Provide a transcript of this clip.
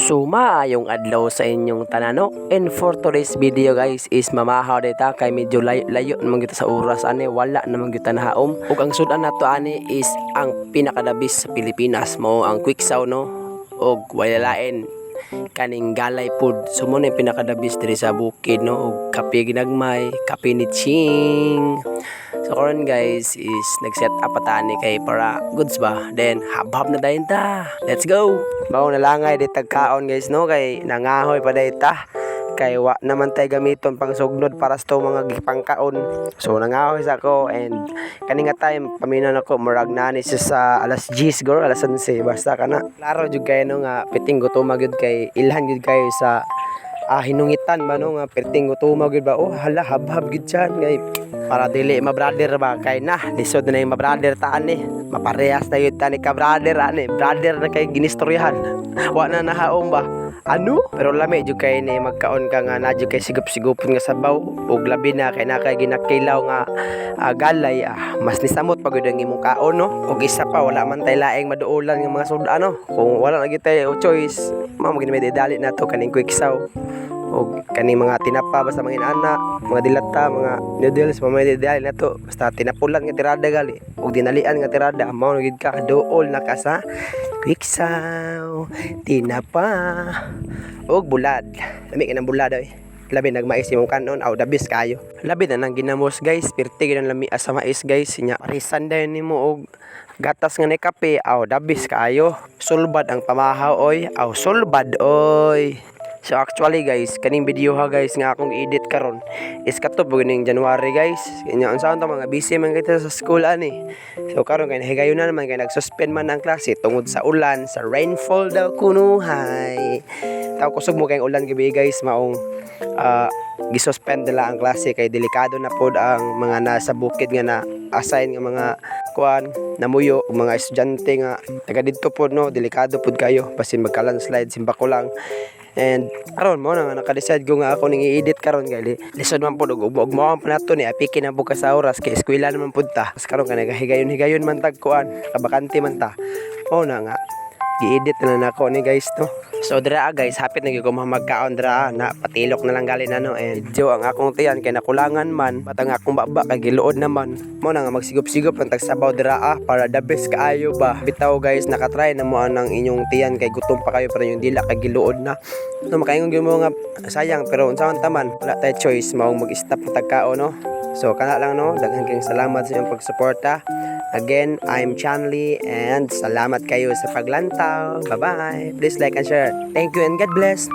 Maayong adlaw sa inyong tanano. And for today's video guys is mamahaw data kay medyo layo naman kita sa oras ani, wala naman kita nahaom. Ug ang sudan nato ani is ang pinakadabis sa Pilipinas mo ang quicksaw no. Og walalain kaning galay food. So mo na pinakadabis diri sa bukid no. Og kape ginagmay, kape ni Ching. So karon guys is nag-set up atani kay para goods ba. Then habhab na dayon ta. Let's go. Mao na langay di tagkaon guys no kay nangahoy pa dayon ta. Kay wa naman tay gamiton pang sugnod para sa mga gipangkaon. So nangahoy sa ako and kani nga time paminan ako murag nani siya sa alas 10 gor alas 11 basta kana. Klaro jud kay no nga piting gutom gyud kay ilhan gyud kayo sa hinungitan ba no nga perting gutom gyud ba oh hala habhab gyud siya kay para dili ma-brother ba kay na lisod na yung ma-brother ta ani maparehas na yun tani ka brother ani brother na kay ginistoryahan wa na nahaom ba ano pero lami jud kay ni magkaon ka nga na jud kay sigup-sigupon nga sabaw ug labi na kay ginakilaw nga galay mas nisamot pagud ang imong kaon no ug isa pa wala man tay laing maduolan nga mga suda no kung wala lagi tay choice mao magin may dali na to kaning quicksaw o kaning mga tinapa basta mga inana, mga dilata, mga noodles, mamay dali na to basta tinapulan nga tirada gali o dinalian nga tirada mao gid ka dool na ka sa quicksaw tinapa og bulad lami ka ng bulad oy labi nagmais imong kanon aw dabis kayo labi na nang ginamos guys pirti gid ang lami sa mais guys nya parisan dayon nimo og gatas nga ni kape aw dabis kayo sulbad ang pamahaw oy aw sulbad oy. So actually guys, kaning video ha guys nga akong edit karon is katop ning January guys. Kanya unsaon ta mga busy man kita sa school ani. So karon kay higayon na naman kay nag-suspend man ang klase tungod sa ulan, sa rainfall daw kunuhay. Taw kusog mo kay ulan gabi guys maong gisuspend nila ang klase kay delikado na pod ang mga nasa bukid nga na assign nga mga kuan namuyo mga estudyante nga taga didto pod no delikado pod kayo basin magka-landslide simbako lang. And karon mo na nga naka-decide ko nga ako ning i-edit karon kay lisod man pud og mo pa nato ni apiki na bukas sa oras kay eskwela naman pud ta. Karon ka nagahigayon man tag kuan kabakante man ta. O na nga gi-edit na nako ni guys no. So dira guys hapit na gyud ko magkaon dira na patilok na lang gali na no and jo ang akong tiyan kay nakulangan man batang akong baba kay giluod naman mo na nga magsigop-sigop ang tagsabaw dira para the best kaayo ba bitaw guys nakatry na mo ang inyong tiyan kay gutom pa kayo pero yung dila kay giluod na no makaingon gyud mo nga sayang pero unsa man taman wala tay choice mao mag-stop pagkaon no. So kana lang no daghang kayong salamat sa inyong pagsuporta. Again, I'm Chanley and salamat kayo sa paglantaw. Bye-bye. Please like and share. Thank you and God bless.